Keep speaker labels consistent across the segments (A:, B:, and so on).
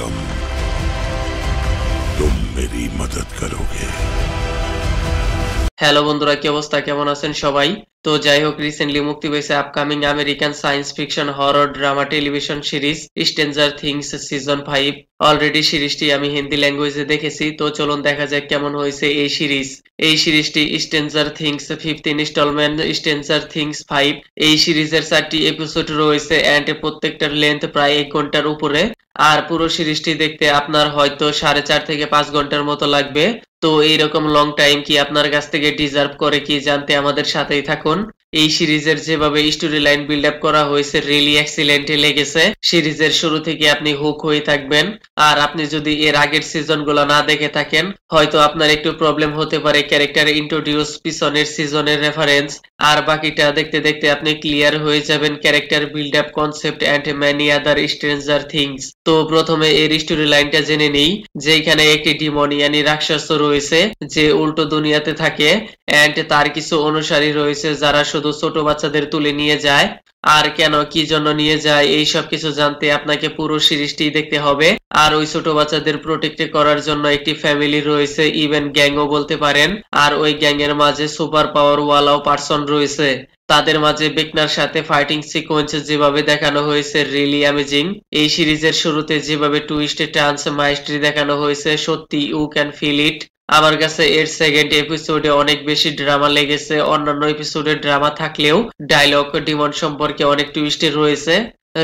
A: बेगम, तुम मेरी मदद करोगे।
B: হ্যালো বন্ধুরা, কি অবস্থা, কেমন আছেন সবাই? তো যাই হোক, রিসেন্টলি মুক্তি পেয়েছে upcoming American science fiction horror drama television series stranger things season 5। Already সিরিজটি আমি হিন্দি ল্যাঙ্গুয়েজে দেখেছি, তো চলুন দেখা যাক কেমন হয়েছে এই সিরিজ। এই সিরিজটি stranger things 5th installment stranger things 5। এই সিরিজের 4টি এপিসোড রয়েছে এন্ড প্রত্যেকটার লেন্থ প্রায় 1 ঘন্টার উপরে। আর পুরো সিরিজটি দেখতে আপনার হয়তো 4.5 থেকে 5 ঘন্টার মতো লাগবে। তো এইরকম লং টাইম কি আপনার কাছ থেকে ডিজার্ভ করে কি জানতে আমাদের সাথেই থাকুন। এই সিরিজের যেভাবে স্টোরি লাইন বিল্ড আপ করা হয়েছে রিয়েলি এক্সিলেন্ট লেগেছে। সিরিজের শুরু থেকে আপনি হুক হয়ে থাকবেন। আর আপনি যদি এর আগের সিজনগুলো না দেখে থাকেন, হয়তো আপনার একটু প্রবলেম হতে পারে ক্যারেক্টার ইন্ট্রোডিউস, পিছনের সিজনের রেফারেন্স, আর বাকিটা দেখতে দেখতে আপনি ক্লিয়ার হয়ে যাবেন character build up concept and many other stranger things. তো প্রথমে এর স্টোরি লাইনটা জেনে নেই। যেখানে একটি ডিমন ইয়ানি রাক্ষস রয়েছে যে উল্টো দুনিয়াতে থাকে এন্ড তার কিছু অনুসারী রয়েছে যারা শুধু ছোট বাচ্চাদের তুলে নিয়ে যায়। আর কেন, কি জন্য নিয়ে যায়, এই সব কিছু জানতে আপনাকে পুরো সিরিজটি দেখতে হবে। আর ওই ছোট বাচ্চাদের প্রোটেক্ট করার জন্য একটি ফ্যামিলি রয়েছে, ইভেন গ্যাংও বলতে পারেন। আর ওই গ্যাং এর মাঝে সুপার পাওয়ার ওয়ালাও পার্সন রয়েছে। তাদের মাঝে বেকনার সাথে ফাইটিং সিকোয়েন্স যেভাবে দেখানো হয়েছে রিয়েলি অ্যামেজিং। এই সিরিজের শুরুতে যেভাবে টুইস্টে টার্নস মাইস্ট্রি দেখানো হয়েছে, সত্যি ইউ ক্যান ফিল ইট। আমার কাছে এর সেকেন্ড এপিসোডে অনেক বেশি ড্রামা লেগেছে। অন্যান্য এপিসোডে ড্রামা থাকলেও ডায়লগ ডিমন সম্পর্কে অনেক টুইস্ট রয়েছে।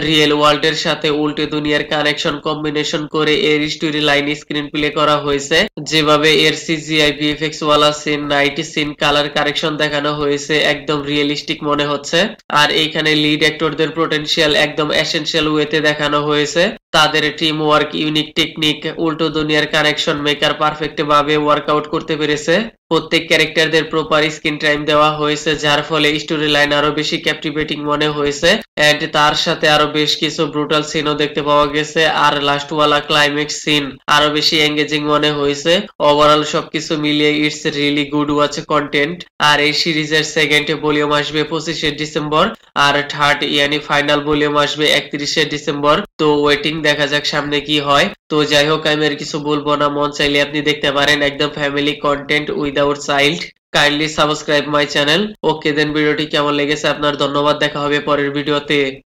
B: রিয়েল ওয়ার্ল্ডের সাথে উল্টে দুনিয়ার কানেকশন কম্বিনেশন করে এর স্টোরি লাইন স্ক্রিন প্লে করা হয়েছে। যেভাবে এর সিজিআই ভিএফএক্স ওয়ালা scene, night scene, colour correction দেখানো হয়েছে, একদম রিয়েলিস্টিক মনে হচ্ছে। আর এইখানে লিড অ্যাক্টরদের পোটেনশিয়াল একদম এসেনশিয়াল ওয়েতে দেখানো হয়েছে। তাদের টিম ওয়ার্ক, ইউনিক টেকনিক, উল্টো দুনিয়ার কানেকশন মেকার পারফেক্ট ভাবে ওয়ার্কআউট করতে পেরেছে। প্রত্যেক ক্যারেক্টারদের প্রপার স্ক্রিন টাইম দেওয়া হয়েছে, যার ফলে স্টোরি লাইন আরো বেশি ক্যাপটিভেটিং মনে হয়েছে। এন্ড তার সাথে আরো বেশ কিছু ব্রুটাল সিনও দেখতে পাওয়া গেছে। আর লাস্ট ওয়ালা ক্লাইম্যাক্স সিন আরো বেশি এঙ্গেজিং মনে হয়েছে। ওভারঅল সবকিছু মিলিয়ে it's really good watch content. আর এই সিরিজের সেকেন্ড ভলিউম আসবে 25শে ডিসেম্বর, আর থার্ড ইয়ানি ফাইনাল ভলিউম আসবে 31শে ডিসেম্বর। তো ওয়েটিং, দেখা যাক সামনে কি হয়। তো যাই হোক, আমি আর কিছু বলবো না, মন চাইলে আপনি দেখতে পারেন, একদম family content without child. Kindly subscribe my channel. Okay then, ভিডিওটি কেমন লেগেছে আপনার, ধন্যবাদ, দেখা হবে পরের ভিডিওতে।